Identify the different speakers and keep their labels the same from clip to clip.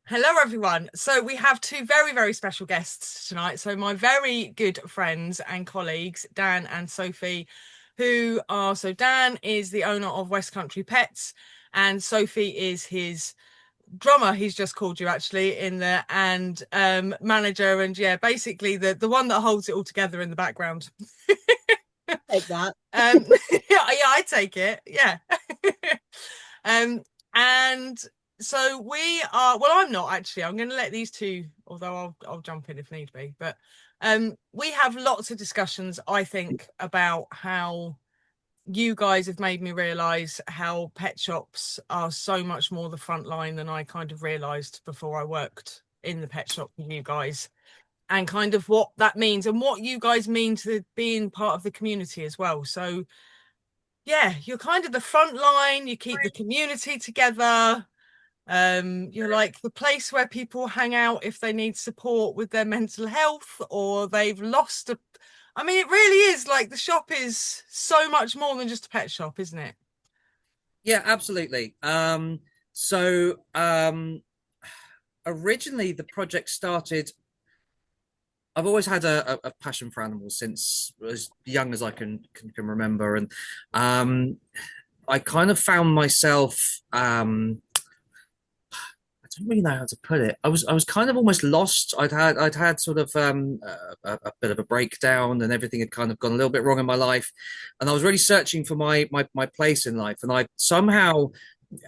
Speaker 1: Hello, everyone. So we have two very, very special guests tonight. So my very good friends and colleagues, Dan and Sophie, so Dan is the owner of West Country Pets, and Sophie is his drummer. He's just called you actually in there, and manager, and yeah, basically the one that holds it all together in the background.
Speaker 2: Take that.
Speaker 1: Yeah, yeah, I take it. Yeah. Um, and so we are, well, I'm not actually. I'm going to let these two, although I'll jump in if need be. But we have lots of discussions, I think, about how you guys have made me realize how pet shops are so much more the front line than I kind of realized before I worked in the pet shop with you guys, and kind of what that means and what you guys mean to being part of the community as well. So yeah, you're kind of the front line, you keep the community together. You're like the place where people hang out if they need support with their mental health or they've lost a. I mean, it really is like the shop is so much more than just a pet shop, isn't it?
Speaker 3: Yeah, absolutely. So originally the project started. I've always had a passion for animals since as young as I can remember, and um, I kind of found myself. I don't really know how to put it. I was kind of almost lost. I'd had sort of a bit of a breakdown, and everything had kind of gone a little bit wrong in my life, and I was really searching for my place in life, and I somehow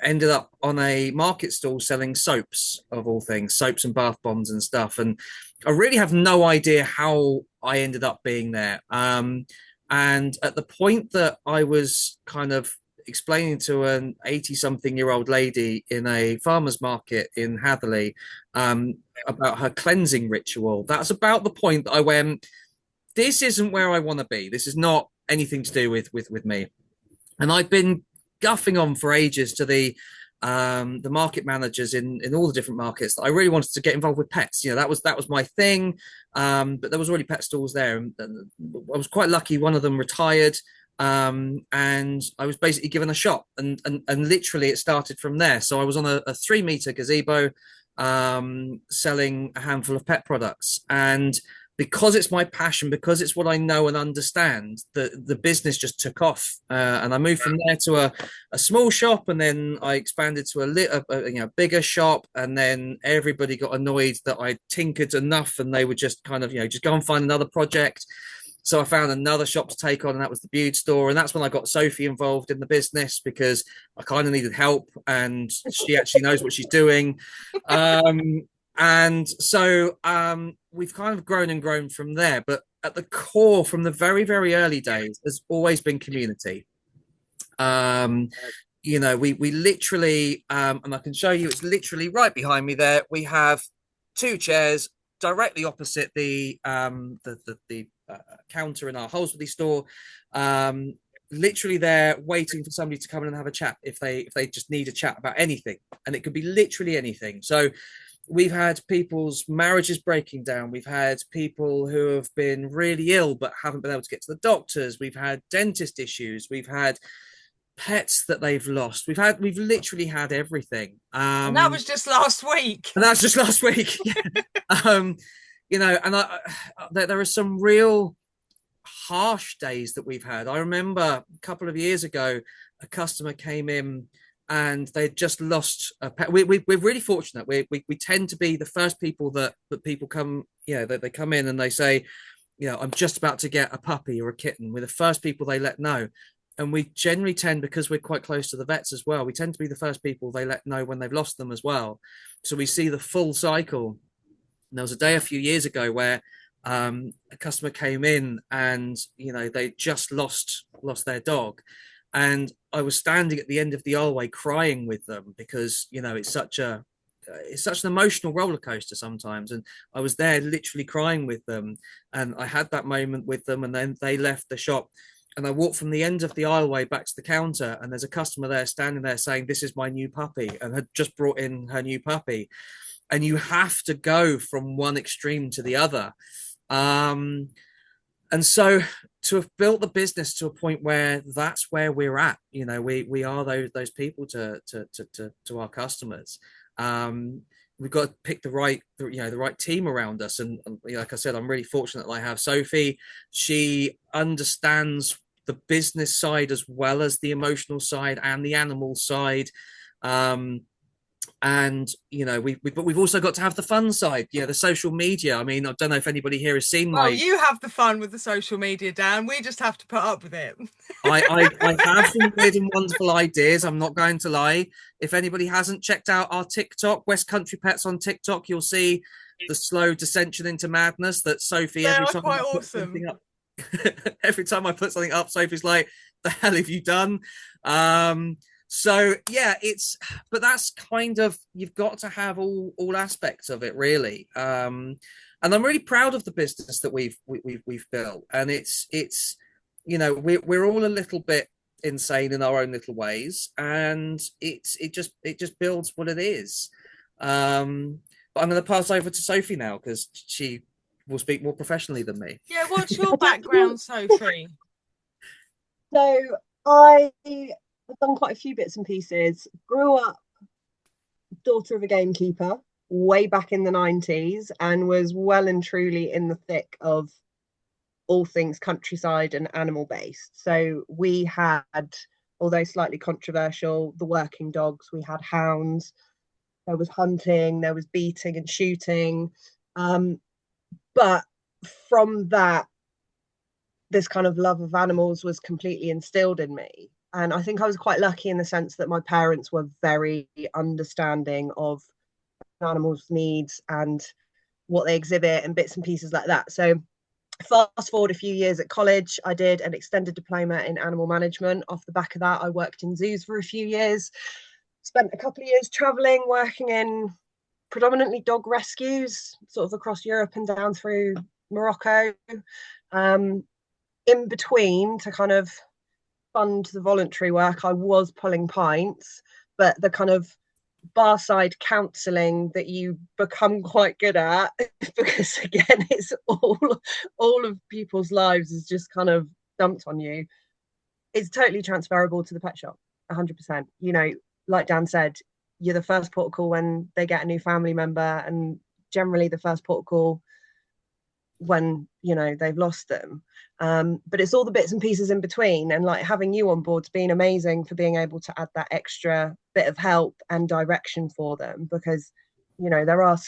Speaker 3: ended up on a market stall selling soaps of all things, soaps and bath bombs and stuff. And I really have no idea how I ended up being there. And at the point that I was kind of explaining to an 80 something year old lady in a farmer's market in Hatherley about her cleansing ritual, that's about the point that I went, this isn't where I want to be. This is not anything to do with me. And I've been guffing on for ages to the market managers in all the different markets that I really wanted to get involved with pets. You know, that was my thing. But there was already pet stalls there, and I was quite lucky. One of them retired, and I was basically given a shop, and literally it started from there. So I was on a 3 meter gazebo, selling a handful of pet products, and because it's my passion, because it's what I know and understand, the business just took off, and I moved from there to a small shop, and then I expanded to a bigger shop, and then everybody got annoyed that I tinkered enough, and they would just kind of just go and find another project. So I found another shop to take on, and that was the Bude store, and that's when I got Sophie involved in the business because I kind of needed help, and she actually knows what she's doing. Um, and so we've kind of grown and grown from there. But at the core, from the very, very early days, has always been community. Um, we literally, and I can show you, it's literally right behind me there. We have two chairs directly opposite the counter in our Holsworthy store. Um, Literally there waiting for somebody to come in and have a chat if they just need a chat about anything, and it could be literally anything. So we've had people's marriages breaking down. We've had people who have been really ill but haven't been able to get to the doctors. We've had dentist issues. We've had pets that they've lost. We've literally had everything.
Speaker 1: And that was just last week.
Speaker 3: And that's just last week. um, and there are some real harsh days that we've had. I remember a couple of years ago, a customer came in and they'd just lost a pet. We're really fortunate. We tend to be the first people that people come, that they come in and they say, I'm just about to get a puppy or a kitten. We're the first people they let know. And we generally tend, because we're quite close to the vets as well, we tend to be the first people they let know when they've lost them as well. So we see the full cycle. And there was a day a few years ago where a customer came in and they just lost their dog, and I was standing at the end of the aisleway crying with them because it's such an emotional roller coaster sometimes, and I was there literally crying with them, and I had that moment with them, and then they left the shop. And I walked from the end of the aisleway back to the counter, and there's a customer there standing there saying, "This is my new puppy," and had just brought in her new puppy. And you have to go from one extreme to the other. Um, and so to have built the business to a point where that's where we're at, we are those people to our customers. we've got to pick the right team around us. And like I said, I'm really fortunate that I have Sophie. She understands the business side as well as the emotional side and the animal side. And but we've also got to have the fun side, the social media. I mean, I don't know if anybody here has seen
Speaker 1: Well,
Speaker 3: my
Speaker 1: you have the fun with the social media, Dan. We just have to put up with it.
Speaker 3: I have some weird and wonderful ideas. I'm not going to lie. If anybody hasn't checked out our TikTok, West Country Pets on TikTok, you'll see the slow descension into madness that Sophie,
Speaker 1: They
Speaker 3: every
Speaker 1: are
Speaker 3: time
Speaker 1: quite
Speaker 3: I put
Speaker 1: awesome.
Speaker 3: something up, every time I put something up, Sophie's like, "The hell have you done?" So yeah, but that's kind of, you've got to have all aspects of it, really. And I'm really proud of the business that we've built, and it's we're all a little bit insane in our own little ways, and it just builds what it is. But I'm going to pass over to Sophie now because she will speak more professionally than me.
Speaker 1: Yeah, what's your background, Sophie?
Speaker 2: So I've done quite a few bits and pieces. Grew up daughter of a gamekeeper way back in the 90s and was well and truly in the thick of all things countryside and animal based. So we had, although slightly controversial, the working dogs. We had hounds, there was hunting, there was beating and shooting. But from that, this kind of love of animals was completely instilled in me. And I think I was quite lucky in the sense that my parents were very understanding of animals' needs and what they exhibit and bits and pieces like that. So fast forward a few years at college, I did an extended diploma in animal management. Off the back of that, I worked in zoos for a few years, spent a couple of years traveling, working in predominantly dog rescues, sort of across Europe and down through Morocco. In between, to kind of fund the voluntary work, I was pulling pints, but the kind of bar side counselling that you become quite good at, because again, it's all of people's lives is just kind of dumped on you. It's totally transferable to the pet shop, 100%. Like Dan said, you're the first port of call when they get a new family member, and generally the first port of call when they've lost them. But it's all the bits and pieces in between, and like having you on board's been amazing for being able to add that extra bit of help and direction for them, because there are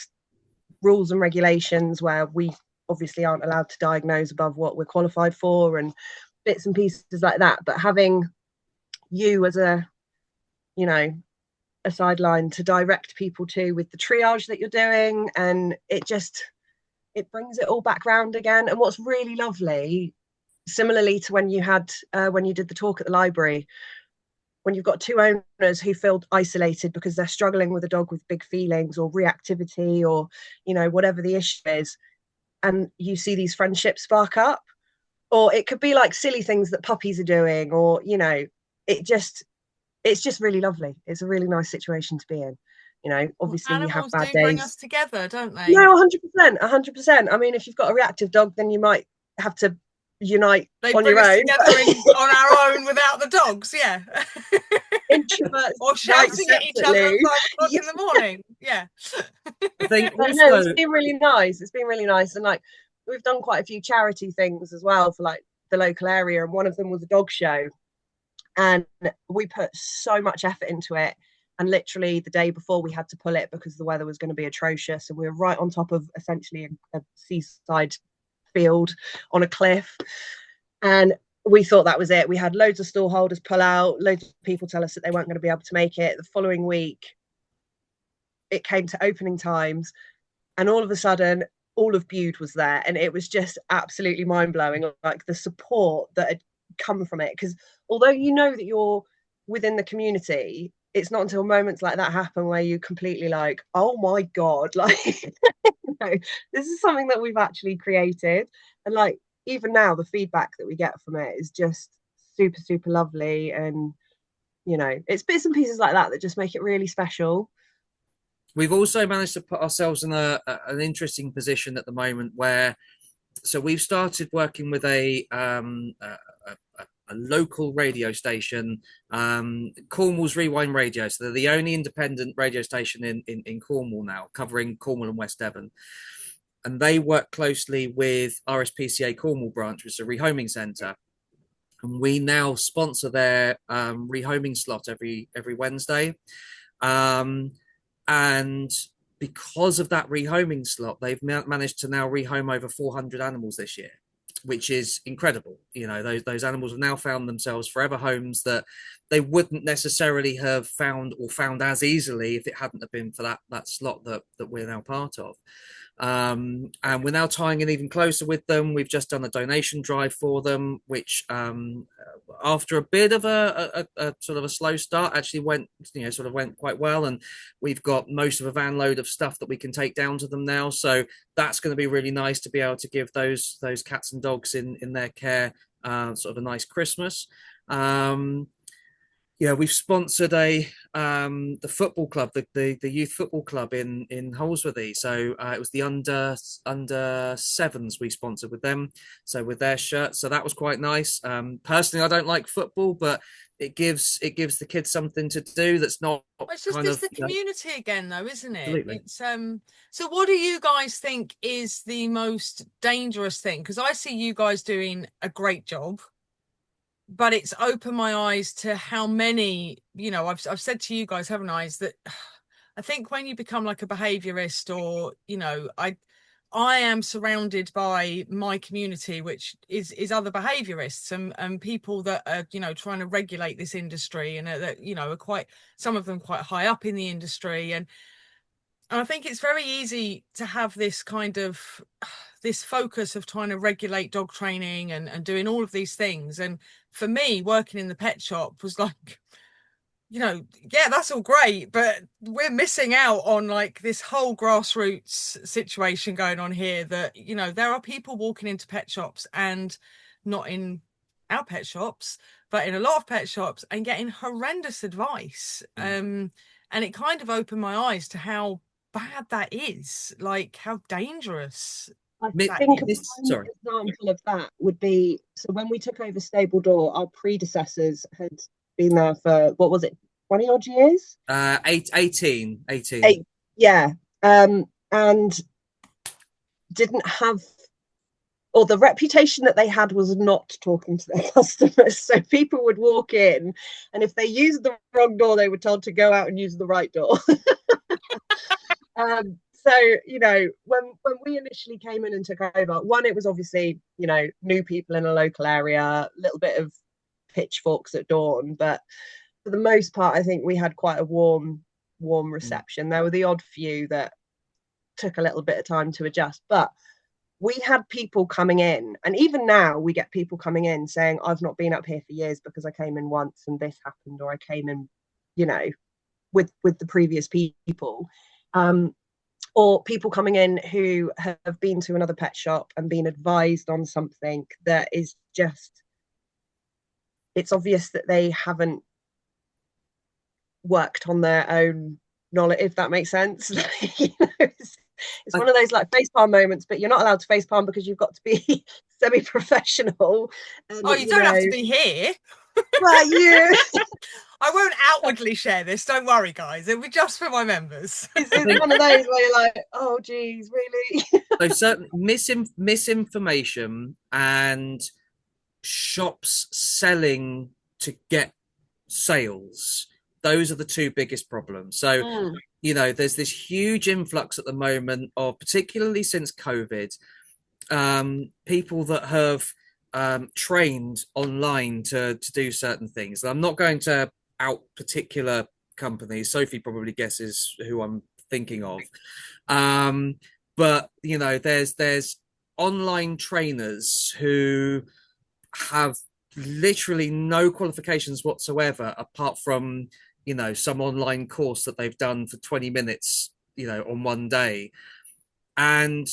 Speaker 2: rules and regulations where we obviously aren't allowed to diagnose above what we're qualified for and bits and pieces like that. But having you as a sideline to direct people to with the triage that you're doing, and it brings it all back round again. And what's really lovely, similarly to when you did the talk at the library, when you've got two owners who feel isolated because they're struggling with a dog with big feelings or reactivity or whatever the issue is, and you see these friendships spark up, or it could be like silly things that puppies are doing, or it's just really lovely. It's a really nice situation to be in. Obviously you have
Speaker 1: Animals
Speaker 2: bad
Speaker 1: do
Speaker 2: days.
Speaker 1: bring us together, don't they?
Speaker 2: No, 100%. I mean, if you've got a reactive dog, then you might have to unite on your own.
Speaker 1: On our own without the dogs, yeah.
Speaker 2: Introverts
Speaker 1: or shouting at each other at 5 o'clock in the morning. Yeah.
Speaker 3: I think
Speaker 2: no, it's been really nice. It's been really nice. And like, we've done quite a few charity things as well for like the local area. And one of them was a dog show. And we put so much effort into it. And literally the day before we had to pull it because the weather was going to be atrocious. And we were right on top of essentially a seaside field on a cliff. And we thought that was it. We had loads of stall holders pull out, loads of people tell us that they weren't going to be able to make it. The following week, it came to opening times, and all of a sudden, all of Bude was there. And it was just absolutely mind-blowing, like the support that had come from it. Because although that you're within the community, it's not until moments like that happen where you completely like, oh my God, like, this is something that we've actually created. And like, even now, the feedback that we get from it is just super, super lovely. And, it's bits and pieces like that just make it really special.
Speaker 3: We've also managed to put ourselves in an interesting position at the moment where, so we've started working with a a local radio station, Cornwall's Rewind Radio. So they're the only independent radio station in Cornwall now, covering Cornwall and West Devon. And they work closely with RSPCA Cornwall branch, which is a rehoming centre. And we now sponsor their rehoming slot every Wednesday. And because of that rehoming slot, they've managed to now rehome over 400 animals this year, which is incredible. You know, those animals have now found themselves forever homes that they wouldn't necessarily have found as easily if it hadn't have been for that slot that we're now part of. And we're now tying in even closer with them. We've just done a donation drive for them, which after a bit of a sort of a slow start, actually went quite well. And we've got most of a van load of stuff that we can take down to them now. So that's going to be really nice to be able to give those cats and dogs in their care sort of a nice Christmas. Yeah, we've sponsored the football club, the youth football club in Holsworthy. So it was the under sevens we sponsored with them. So with their shirts, so that was quite nice. Personally, I don't like football, but it gives the kids something to do that's not.
Speaker 1: Well, it's just the community again, though, isn't it?
Speaker 3: Absolutely.
Speaker 1: It's So, what do you guys think is the most dangerous thing? Because I see you guys doing a great job. But it's opened my eyes to how many, I've said to you guys, haven't I, is that I think when you become like a behaviorist or, I am surrounded by my community, which is other behaviorists and people that are, trying to regulate this industry and that, are quite, some of them quite high up in the industry. And I think it's very easy to have this kind of this focus of trying to regulate dog training and doing all of these things. And for me, working in the pet shop was like, yeah, that's all great, but we're missing out on like this whole grassroots situation going on here that, there are people walking into pet shops and not in our pet shops, but in a lot of pet shops and getting horrendous advice. And it kind of opened my eyes to how bad that is, like how dangerous.
Speaker 2: I think an example of that would be, so when we took over Stable Door, our predecessors had been there for, what was it, 20 odd years?
Speaker 3: 18.
Speaker 2: Yeah. And didn't have, or the reputation that they had was not talking to their customers. So people would walk in, and if they used the wrong door, they were told to go out and use the right door. So, when we initially came in and took over, one, it was obviously, new people in a local area, a little bit of pitchforks at dawn. But for the most part, I think we had quite a warm reception. There were the odd few that took a little bit of time to adjust. But we had people coming in, and even now we get people coming in saying, I've not been up here for years because I came in once and this happened, or I came in, with the previous people. Or people coming in who have been to another pet shop and been advised on something that is just, it's obvious that they haven't worked on their own knowledge, if that makes sense. It's one of those like facepalm moments, but you're not allowed to facepalm because you've got to be semi-professional. And,
Speaker 1: you don't have to be here.
Speaker 2: Well, yeah.
Speaker 1: I won't outwardly share this. Don't worry, guys. It'll be just for my members.
Speaker 2: It's one of those where you're like, oh, geez, really?
Speaker 3: So certain misinformation and shops selling to get sales. Those are the two biggest problems. So, there's this huge influx at the moment of, particularly since COVID, people that have trained online to do certain things. I'm not going to out particular companies. Sophie probably guesses who I'm thinking of. But there's online trainers who have literally no qualifications whatsoever apart from some online course that they've done for 20 minutes on one day, and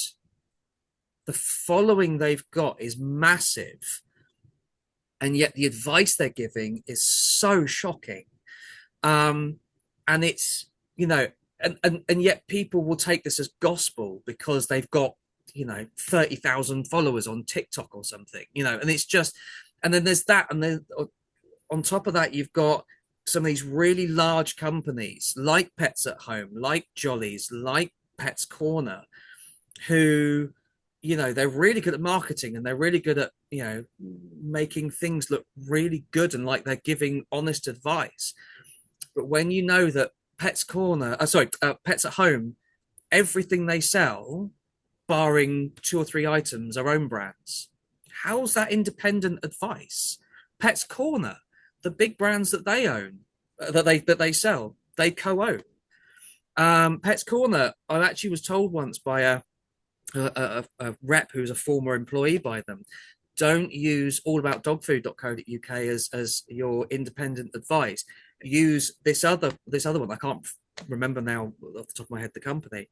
Speaker 3: the following they've got is massive, and yet the advice they're giving is so shocking. And it's, and yet people will take this as gospel because they've got, 30,000 followers on TikTok or something, and it's just, And then there's that, and then on top of that, you've got some of these really large companies like Pets at Home, like Jolly's, like Pets Corner, who, you know, they're really good at marketing and they're really good at, you know, making things look really good and like they're giving honest advice. But when you know that Pets at Home, everything they sell, barring 2 or 3 items, are own brands. How's that independent advice? Pets Corner, the big brands that they own, that they sell, they co-own. Pets Corner, I actually was told once by a rep who's a former employee by them, don't use allaboutdogfood.co.uk as your independent advice. Use this other one. I can't remember now off the top of my head the company,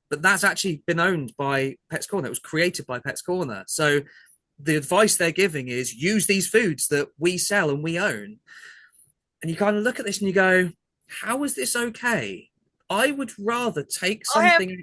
Speaker 3: but that's actually been owned by Pets Corner. It was created by Pets Corner. So the advice they're giving is use these foods that we sell and we own. And you kind of look at this and you go, how is this okay? I would rather take something.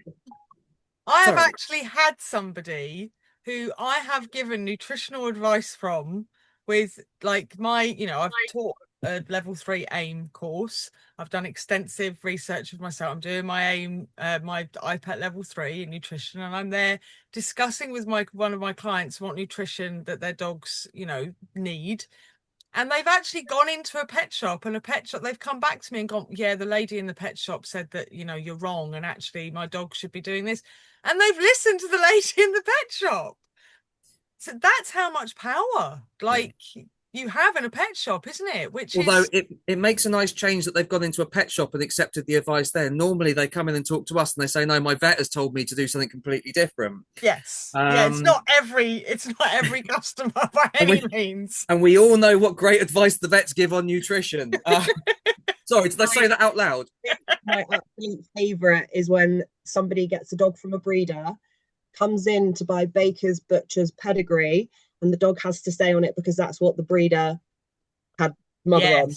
Speaker 1: I have actually had somebody who I have given nutritional advice from with like my, you know, I've taught a level 3 AIM course. I've done extensive research with myself. I'm doing my AIM, my iPad level 3 in nutrition, and I'm there discussing with one of my clients what nutrition that their dogs, you know, need. And they've actually gone into a pet shop, and they've come back to me and gone, yeah, the lady in the pet shop said that, you know, you're wrong. And actually my dog should be doing this. And they've listened to the lady in the pet shop. So that's how much power, like, you have in a pet shop, isn't it?
Speaker 3: Although it makes a nice change that they've gone into a pet shop and accepted the advice there. Normally they come in and talk to us and they say, no, my vet has told me to do something completely different.
Speaker 1: Yes. Yeah, it's not every customer by any means.
Speaker 3: And we all know what great advice the vets give on nutrition. Sorry, did I say that out loud?
Speaker 2: My absolute favourite is when somebody gets a dog from a breeder, comes in to buy Baker's Butcher's pedigree, and the dog has to stay on it because that's what the breeder had mother on.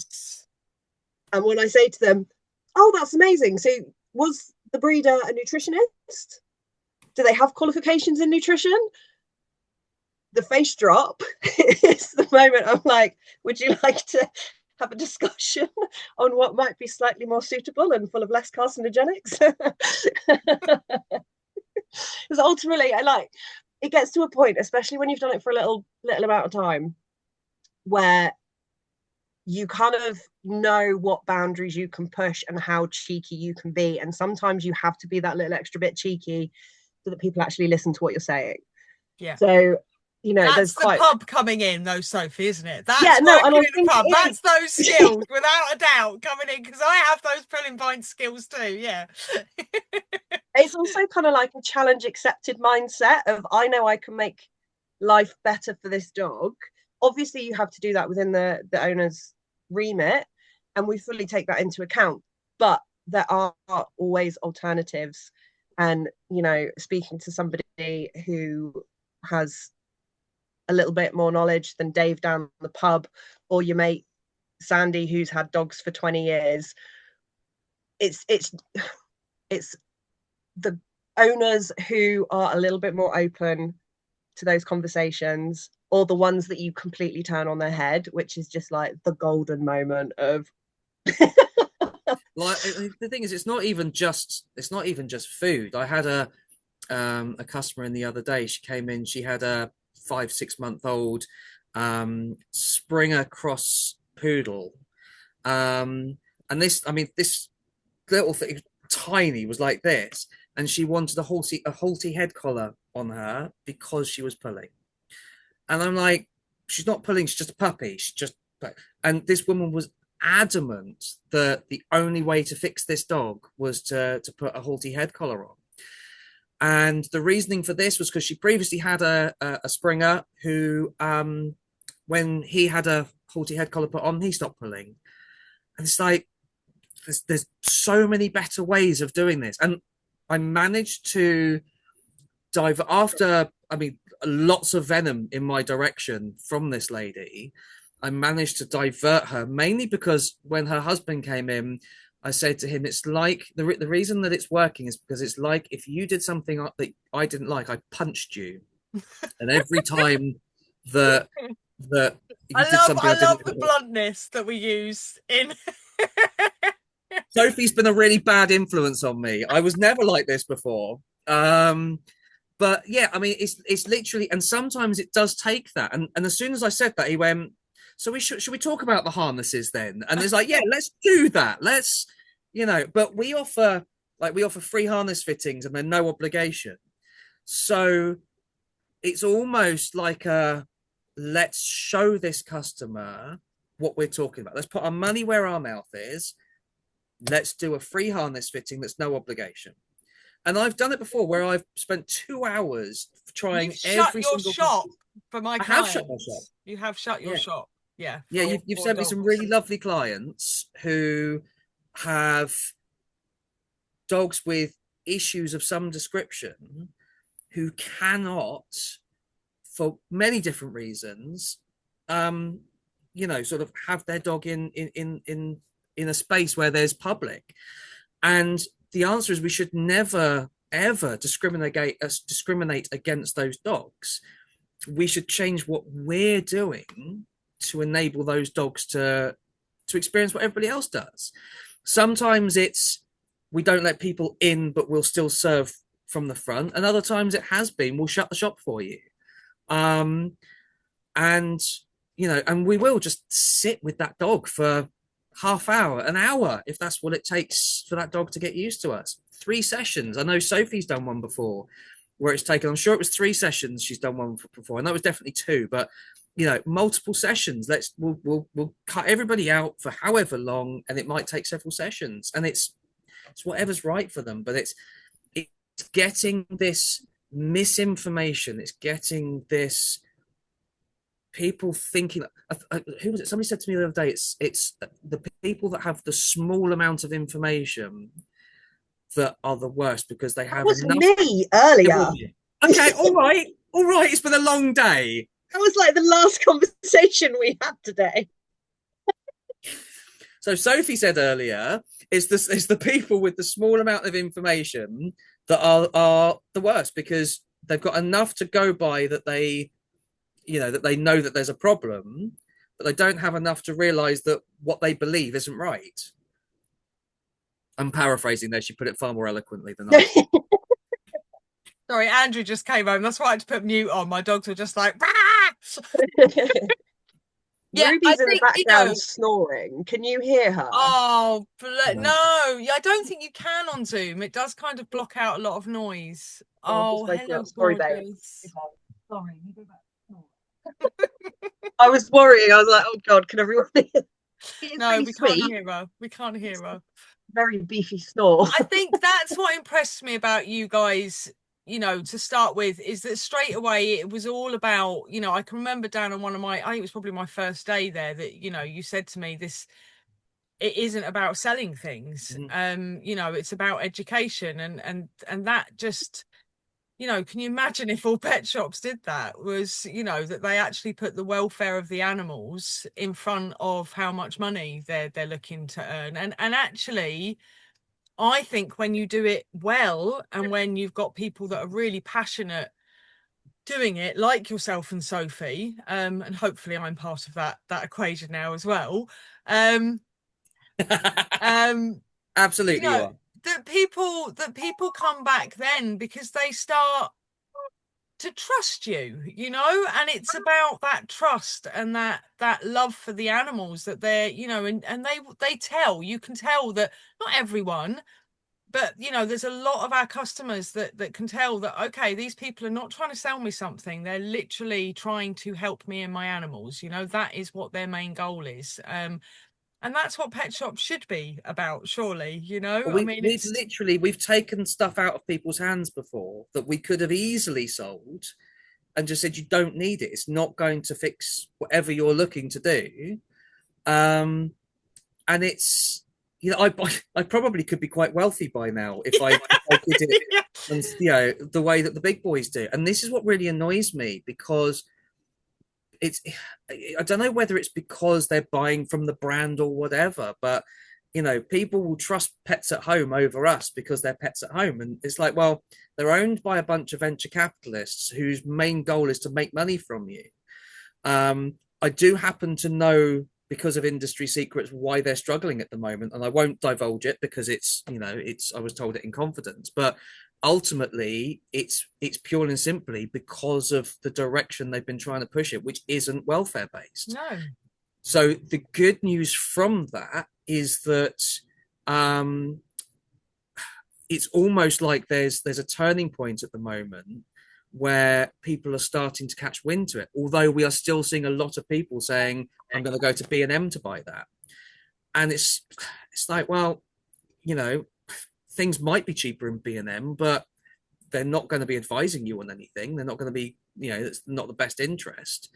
Speaker 2: And when I say to them, oh, that's amazing. So was the breeder a nutritionist? Do they have qualifications in nutrition? The face drop is the moment I'm like, would you like to have a discussion on what might be slightly more suitable and full of less carcinogenics? Because ultimately, it gets to a point, especially when you've done it for a little amount of time, where you kind of know what boundaries you can push and how cheeky you can be. And sometimes you have to be that little extra bit cheeky so that people actually listen to what you're saying.
Speaker 1: Yeah.
Speaker 2: So, you know,
Speaker 1: that's the pub coming in, though, Sophie, isn't it? That's
Speaker 2: and I think
Speaker 1: pub. That's those skills, without a doubt, coming in, because I have those pulling pint skills too. Yeah.
Speaker 2: It's also kind of like a challenge accepted mindset of, I know I can make life better for this dog. Obviously, you have to do that within the owner's remit, and we fully take that into account. But there are always alternatives. And, you know, speaking to somebody who has a little bit more knowledge than Dave down the pub, or your mate Sandy who's had dogs for 20 years, it's the owners who are a little bit more open to those conversations, or the ones that you completely turn on their head, which is just like the golden moment of
Speaker 3: like, the thing is, it's not even just food. I had a customer in the other day. She came in, she had a 5-6 month old Springer cross poodle, and this little thing, tiny, was like this, and she wanted a halty head collar on her because she was pulling. And I'm like, she's not pulling, she's just a puppy. And this woman was adamant that the only way to fix this dog was to put a halty head collar on. And the reasoning for this was because she previously had a Springer who, when he had a halty head collar put on, he stopped pulling. And it's like, there's so many better ways of doing this. And I managed to dive after, lots of venom in my direction from this lady. I managed to divert her, mainly because when her husband came in, I said to him, it's like, the reason that it's working is because it's like if you did something that I didn't like, I punched you. And every time that that you did something I
Speaker 1: I love
Speaker 3: didn't.
Speaker 1: the bluntness that we use in.
Speaker 3: Sophie's been a really bad influence on me. I was never like this before. But yeah, I mean, it's literally, and sometimes it does take that. And as soon as I said that, he went, "So should we talk about the harnesses then?" And it's like, yeah, let's do that. Let's, but we offer free harness fittings and they're no obligation. So it's almost like let's show this customer what we're talking about. Let's put our money where our mouth is. Let's do a free harness fitting that's no obligation. And I've done it before where I've spent 2 hours trying
Speaker 1: You've shut
Speaker 3: every
Speaker 1: your
Speaker 3: single.
Speaker 1: shop for my
Speaker 3: I have
Speaker 1: clients.
Speaker 3: shut my shop.
Speaker 1: You have shut your
Speaker 3: Yeah.
Speaker 1: shop. Yeah.
Speaker 3: Yeah, you've sent me some really lovely clients who have dogs with issues of some description who cannot, for many different reasons, sort of have their dog in a space where there's public. And the answer is we should never ever discriminate against those dogs. We should change what we're doing to enable those dogs to experience what everybody else does. Sometimes it's we don't let people in, but we'll still serve from the front, and other times it has been we'll shut the shop for you. And and we will just sit with that dog for half hour, an hour, if that's what it takes for that dog to get used to us. 3 sessions. I know Sophie's done one before where it's taken, I'm sure it was 3 sessions she's done one before, and that was definitely 2, but multiple sessions. We'll cut everybody out for however long, and it might take several sessions, and it's whatever's right for them. But it's getting this misinformation, it's getting this people thinking, who was it? Somebody said to me the other day, it's the people that have the small amount of information that are the worst, because they have
Speaker 2: was
Speaker 3: enough.
Speaker 2: Me earlier.
Speaker 3: Okay, all right. It's been a long day.
Speaker 2: That was like the last conversation we had today.
Speaker 3: So Sophie said earlier, it's the people with the small amount of information that are the worst, because they've got enough to go by that they know that there's a problem, but they don't have enough to realize that what they believe isn't right. I'm paraphrasing there. She put it far more eloquently than I did.
Speaker 1: Sorry, Andrew just came home. That's why I had to put mute on. My dogs were just like,
Speaker 2: yeah, Ruby's in the background snoring. Can you hear her?
Speaker 1: Oh, no. Yeah, I don't think you can on Zoom. It does kind of block out a lot of noise. Oh, hello,
Speaker 2: sorry, babe.
Speaker 1: Sorry, you go back.
Speaker 2: I was worrying. I was like, oh God, can everyone hear?
Speaker 1: No, we can't hear her. We can't hear her.
Speaker 2: Very beefy snore.
Speaker 1: I think that's what impressed me about you guys, to start with, is that straight away it was all about, I can remember down on I think it was probably my first day there, that, you said to me, it isn't about selling things. It's about education, and that just, can you imagine if all pet shops did that? Was, that they actually put the welfare of the animals in front of how much money they're looking to earn. And actually, I think when you do it well, and when you've got people that are really passionate doing it, like yourself and Sophie, and hopefully I'm part of that equation now as well.
Speaker 3: Absolutely, you are.
Speaker 1: That people come back then because they start to trust you, and it's about that trust and that love for the animals that they're, and you can tell that not everyone, but there's a lot of our customers that can tell that, okay, these people are not trying to sell me something, they're literally trying to help me and my animals. That is what their main goal is. And that's what pet shops should be about, surely.
Speaker 3: We've taken stuff out of people's hands before that we could have easily sold and just said, you don't need it, it's not going to fix whatever you're looking to do. And it's, I probably could be quite wealthy by now if I did it and, the way that the big boys do. And this is what really annoys me, because I don't know whether it's because they're buying from the brand or whatever, but people will trust Pets at Home over us because they're Pets at Home. And it's like, well, they're owned by a bunch of venture capitalists whose main goal is to make money from you. I do happen to know, because of industry secrets, why they're struggling at the moment, and I won't divulge it because it's, it's, I was told it in confidence, but ultimately it's purely and simply because of the direction they've been trying to push it, which isn't welfare based.
Speaker 1: No.
Speaker 3: So the good news from that is that um, it's almost like there's a turning point at the moment where people are starting to catch wind to it. Although we are still seeing a lot of people saying, "I'm going to go to B&M to buy that," and it's like, well, you know, things might be cheaper in B&M, but they're not going to be advising you on anything. They're not going to be, it's not the best interest.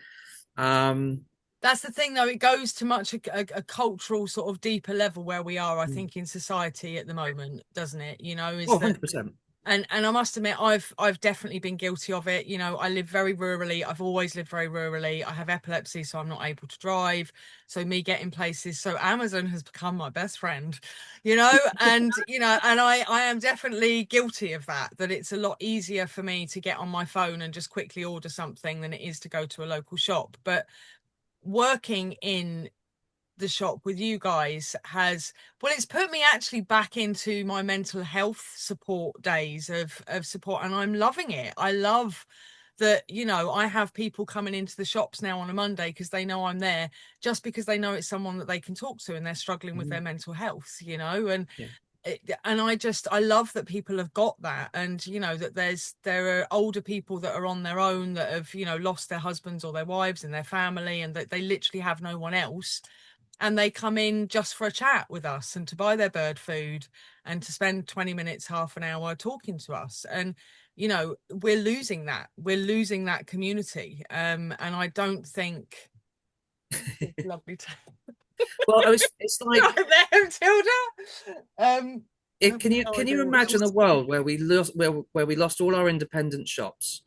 Speaker 1: That's the thing, though. It goes to much a cultural sort of deeper level where we are, I think, in society at the moment, doesn't it? Is
Speaker 3: Oh,
Speaker 1: that
Speaker 3: 100%.
Speaker 1: and I must admit, I've definitely been guilty of it. I live very rurally. I've always lived very rurally. I have epilepsy, so I'm not able to drive. So me getting places, so Amazon has become my best friend, and I am definitely guilty of that. That it's a lot easier for me to get on my phone and just quickly order something than it is to go to a local shop. But working in the shop with you guys it's put me actually back into my mental health support days of support, and I'm loving it. I love that, I have people coming into the shops now on a Monday because they know I'm there, just because they know it's someone that they can talk to and they're struggling with their mental health, and
Speaker 3: Yeah.
Speaker 1: I love that people have got that, and that there are older people that are on their own, that have lost their husbands or their wives and their family, and that they literally have no one else, and they come in just for a chat with us and to buy their bird food and to spend 20 minutes, half an hour talking to us. And we're losing that community, and I don't think it's lovely to
Speaker 3: Well, it's like,
Speaker 1: right there, Tilda. I have
Speaker 3: can you
Speaker 1: no
Speaker 3: can you
Speaker 1: idea what
Speaker 3: imagine a
Speaker 1: she's
Speaker 3: world where we lost all our independent shops,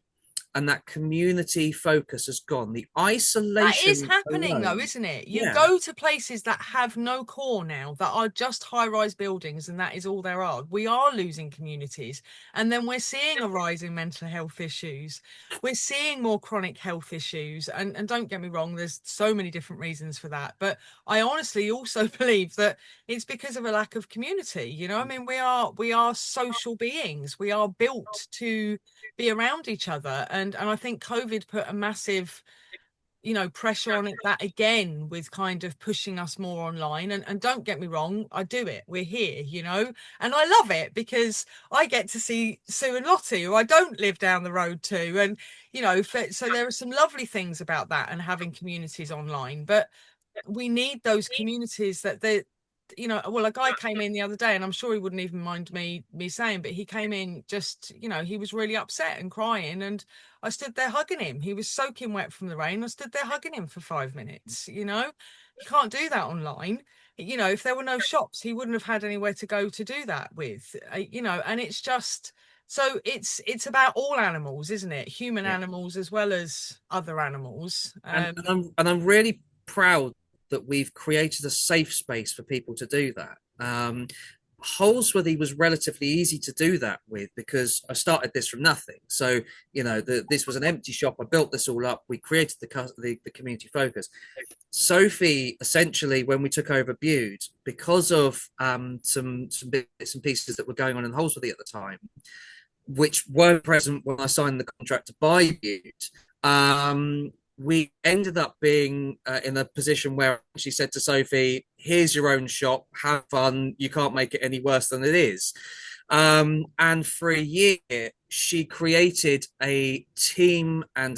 Speaker 3: and that community focus has gone, the
Speaker 1: That is
Speaker 3: isolation
Speaker 1: happening, though,
Speaker 3: alone?
Speaker 1: isn't it? You
Speaker 3: Yeah.
Speaker 1: go to places that have no core now, that are just high-rise buildings, and that is all there are. We are losing communities. And then we're seeing a rise in mental health issues. We're seeing more chronic health issues. And don't get me wrong, there's so many different reasons for that. But I honestly also believe that it's because of a lack of community. I mean, we are social beings. We are built to be around each other. And I think COVID put a massive pressure on it, that again, with kind of pushing us more online. And don't get me wrong, I do it, we're here, and I love it because I get to see Sue and Lottie, who I don't live down the road to, and so there are some lovely things about that, and having communities online. But we need those communities that well, a guy came in the other day, and I'm sure he wouldn't even mind me saying, but he came in just, he was really upset and crying, and I stood there hugging him. He was soaking wet from the rain. I stood there hugging him for 5 minutes. You can't do that online. If there were no shops, he wouldn't have had anywhere to go to do that with. And it's just, so it's about all animals, isn't it? Human
Speaker 3: Yeah.
Speaker 1: animals as well as other animals.
Speaker 3: And I'm really proud that we've created a safe space for people to do that. Holsworthy was relatively easy to do that with, because I started this from nothing. So this was an empty shop. I built this all up. We created the community focus. Sophie, essentially, when we took over Bude, because of some bits and pieces that were going on in Holsworthy at the time, which weren't present when I signed the contract to buy Bude, we ended up being in a position where she said to Sophie, "Here's your own shop. Have fun. You can't make it any worse than it is." And for a year, she created a team and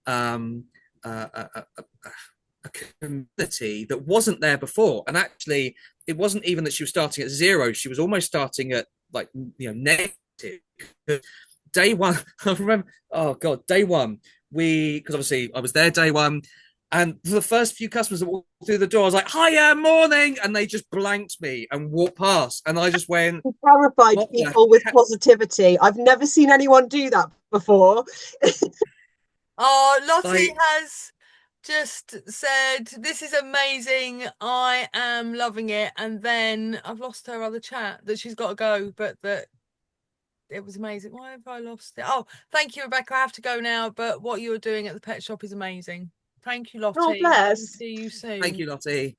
Speaker 3: um, a community that wasn't there before. And actually, it wasn't even that she was starting at zero. She was almost starting at, like, negative. Day one, I remember, oh God, day one, because obviously I was there day one, and for the first few customers that walked through the door, I was like, "Hiya, morning," and they just blanked me and walked past, and I just went,
Speaker 2: Terrified
Speaker 3: "What the
Speaker 2: people with
Speaker 3: heck?"
Speaker 2: positivity. I've never seen anyone do that before.
Speaker 1: Oh, Lottie
Speaker 3: Like,
Speaker 1: has just said, "This is amazing. I am loving it." And then I've lost her other chat that she's got to go, but that it was amazing. Why have I lost it? Oh, thank you, Rebecca. I have to go now, but what you're doing at the pet shop is amazing. Thank you, Lottie.
Speaker 2: God bless.
Speaker 1: See you soon.
Speaker 3: Thank you, Lottie.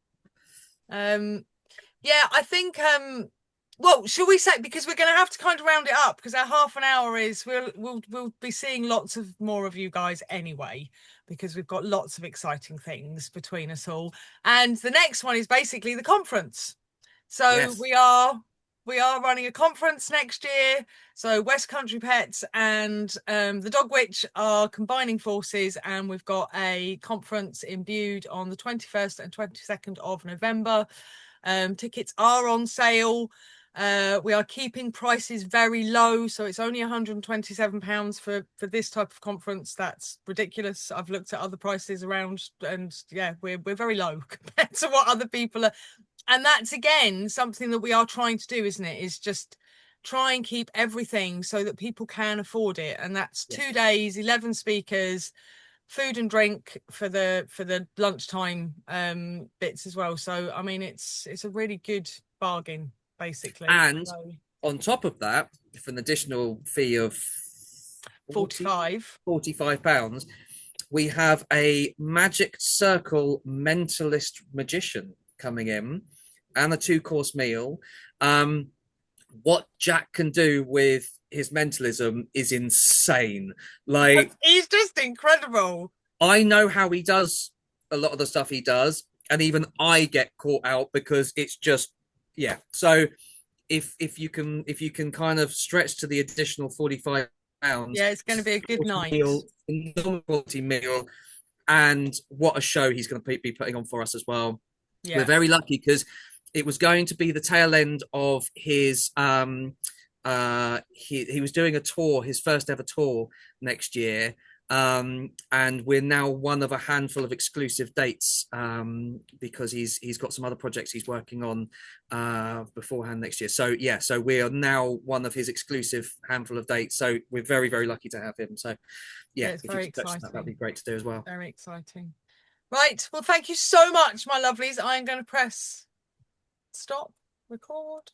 Speaker 1: Yeah, I think well, shall we say, because we're going to have to kind of round it up, because our half an hour is we'll be seeing lots of more of you guys anyway, because we've got lots of exciting things between us all. And the next one is basically the conference. So
Speaker 3: Yes.
Speaker 1: we are running a conference next year. So West Country Pets and the Dog Witch are combining forces, and we've got a conference in Bude on the 21st and 22nd of November. Tickets are on sale. We are keeping prices very low, so it's only £127 for this type of conference. That's ridiculous. I've looked at other prices around, and yeah, we're very low compared to what other people are. And that's again something that we are trying to do, isn't it? Is just try and keep everything so that people can afford it. And that's 2 days, 11 speakers, food and drink for the lunchtime bits as well. So I mean, it's a really good bargain, basically.
Speaker 3: And
Speaker 1: so,
Speaker 3: on top of that, for an additional fee of
Speaker 1: 45
Speaker 3: £45, we have a Magic Circle mentalist magician coming in, and a 2-course meal. What Jack can do with his mentalism is insane. Like,
Speaker 1: he's just incredible.
Speaker 3: I know how he does a lot of the stuff he does, and even I get caught out because it's just, yeah. So if you can kind of stretch to the additional £45,
Speaker 1: yeah, it's going to be a good night.
Speaker 3: Quality meal, and what a show he's going to be putting on for us as well.
Speaker 1: Yeah.
Speaker 3: We're very lucky because it was going to be the tail end of his he was doing a tour, his first ever tour next year, and we're now one of a handful of exclusive dates, because he's got some other projects he's working on beforehand next year. So yeah, so we are now one of his exclusive handful of dates, so we're very, very lucky to have him. So yeah,
Speaker 1: it's
Speaker 3: if
Speaker 1: very
Speaker 3: you could touch
Speaker 1: exciting.
Speaker 3: that'd be great to do as well.
Speaker 1: Very exciting. Right, well, thank you so much, my lovelies. I'm going to press stop record.